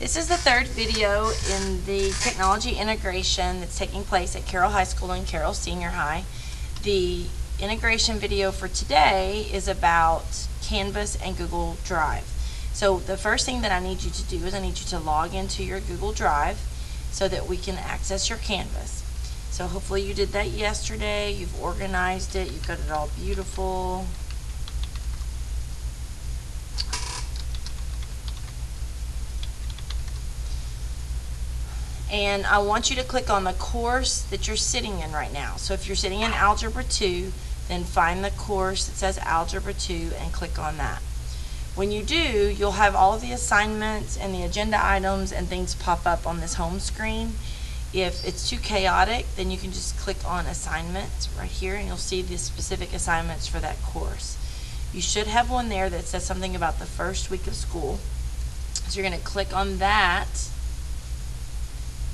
This is the third video in the technology integration that's taking place at Carroll High School and Carroll Senior High. The integration video for today is about Canvas and Google Drive. So the first thing that I need you to do is I need you to log into your Google Drive so that we can access your Canvas. So hopefully you did that yesterday, you've organized it, you've got it all beautiful. And I want you to click on the course that you're sitting in right now. So if you're sitting in Algebra 2, then find the course that says Algebra 2 and click on that. When you do, you'll have all of the assignments and the agenda items and things pop up on this home screen. If it's too chaotic, then you can just click on assignments right here and you'll see the specific assignments for that course. You should have one there that says something about the first week of school. So you're going to click on that.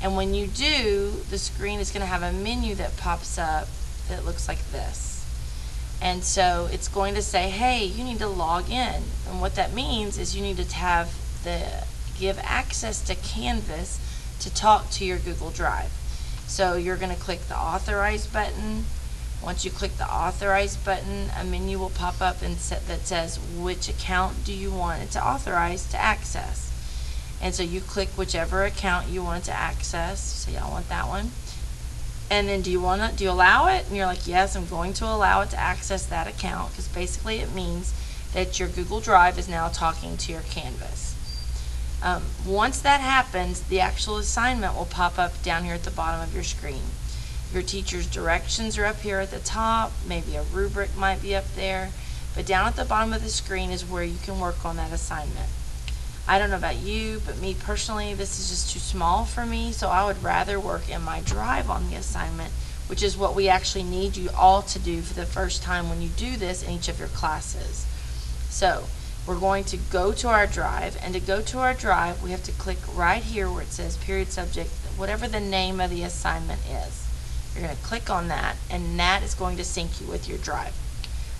And when you do, the screen is going to have a menu that pops up that looks like this. And so it's going to say, hey, you need to log in. And what that means is you need to give access to Canvas to talk to your Google Drive. So you're going to click the authorize button. Once you click the authorize button, a menu will pop up that says which account do you want it to authorize to access. And so you click whichever account you want to access. So yeah, I want that one. And then do you allow it? And you're like, yes, I'm going to allow it to access that account, because basically it means that your Google Drive is now talking to your Canvas. Once that happens, the actual assignment will pop up down here at the bottom of your screen. Your teacher's directions are up here at the top. Maybe a rubric might be up there. But down at the bottom of the screen is where you can work on that assignment. I don't know about you, but me personally, this is just too small for me, so I would rather work in my Drive on the assignment, which is what we actually need you all to do for the first time when you do this in each of your classes. So we're going to go to our Drive, and to go to our Drive, we have to click right here where it says period subject, whatever the name of the assignment is. You're going to click on that, and that is going to sync you with your Drive.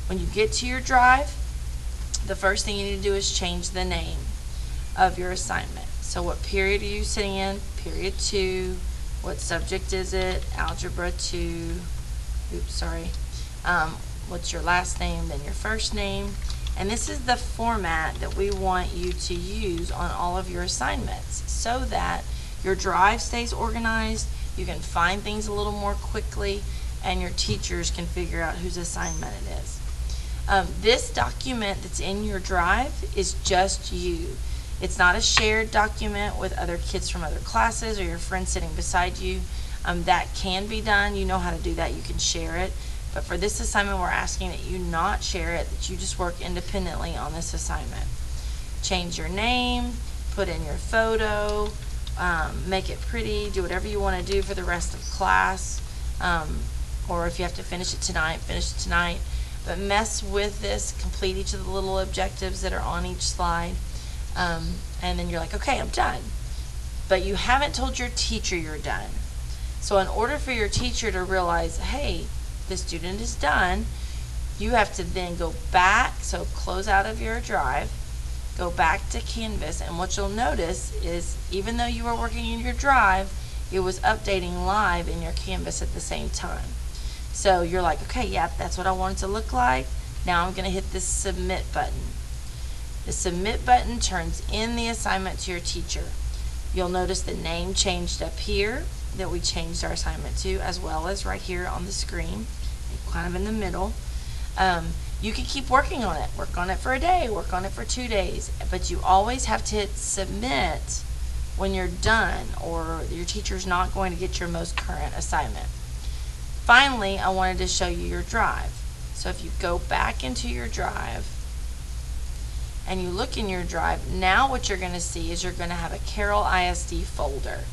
When you get to your Drive, the first thing you need to do is change the name of your assignment. So what period are you sitting in? Period 2. What subject is it? Algebra 2. Oops, sorry. What's your last name, then your first name? And this is the format that we want you to use on all of your assignments so that your Drive stays organized, you can find things a little more quickly, and your teachers can figure out whose assignment it is. This document that's in your Drive is just you. It's not a shared document with other kids from other classes or your friend sitting beside you. That can be done. You know how to do that. You can share it. But for this assignment, we're asking that you not share it, that you just work independently on this assignment. Change your name, put in your photo, make it pretty, do whatever you want to do for the rest of class. Or if you have to finish it tonight, finish it tonight. But mess with this, complete each of the little objectives that are on each slide. And then you're like, okay, I'm done. But you haven't told your teacher you're done. So in order for your teacher to realize, hey, the student is done, you have to then go back, so close out of your Drive, go back to Canvas, and what you'll notice is even though you were working in your Drive, it was updating live in your Canvas at the same time. So you're like, okay, yeah, that's what I want it to look like. Now I'm going to hit this submit button. The submit button turns in the assignment to your teacher. You'll notice the name changed up here that we changed our assignment to, as well as right here on the screen, kind of in the middle. You can keep working on it. Work on it for a day, work on it for 2 days, but you always have to hit submit when you're done, or your teacher's not going to get your most current assignment. Finally, I wanted to show you your Drive. So if you go back into your Drive, and you look in your Drive, now what you're going to see is you're going to have a Carroll ISD folder.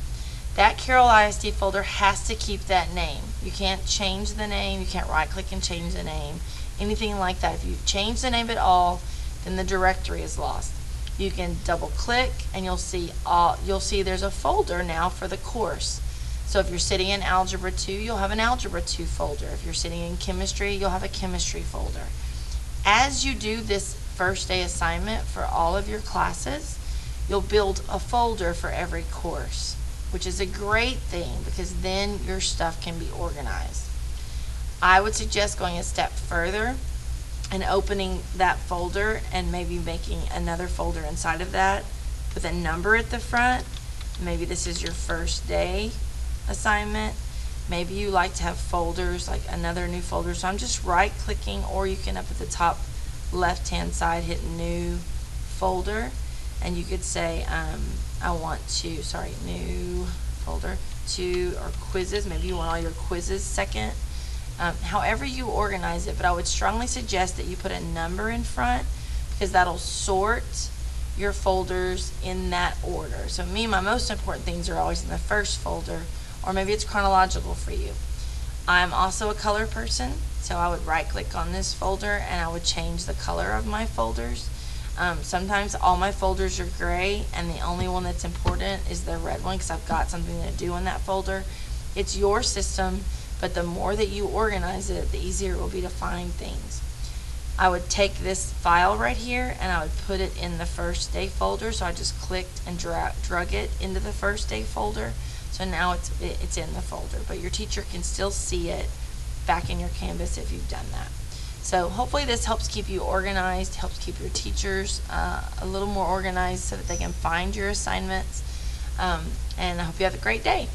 That Carroll ISD folder has to keep that name. You can't change the name, you can't right click and change the name, anything like that. If you change the name at all, then the directory is lost. You can double click and you'll see there's a folder now for the course. So if you're sitting in Algebra 2, you'll have an Algebra 2 folder. If you're sitting in Chemistry, you'll have a Chemistry folder. As you do this first day assignment for all of your classes, you'll build a folder for every course, which is a great thing because then your stuff can be organized. I would suggest going a step further and opening that folder and maybe making another folder inside of that with a number at the front. Maybe this is your first day assignment. Maybe you like to have folders, like another new folder. So I'm just right clicking, or you can up at the top left hand side hit new folder, and you could say I want to, new folder to, or quizzes. Maybe you want all your quizzes second. However you organize it, but I would strongly suggest that you put a number in front because that'll sort your folders in that order. So my most important things are always in the first folder, or maybe it's chronological for you. I'm also a color person, so I would right click on this folder and I would change the color of my folders. Sometimes all my folders are gray and the only one that's important is the red one because I've got something to do in that folder. It's your system, but the more that you organize it, the easier it will be to find things. I would take this file right here and I would put it in the first day folder. So I just clicked and drug it into the first day folder. So now it's in the folder, but your teacher can still see it back in your Canvas if you've done that. So hopefully this helps keep you organized, helps keep your teachers a little more organized so that they can find your assignments. And I hope you have a great day.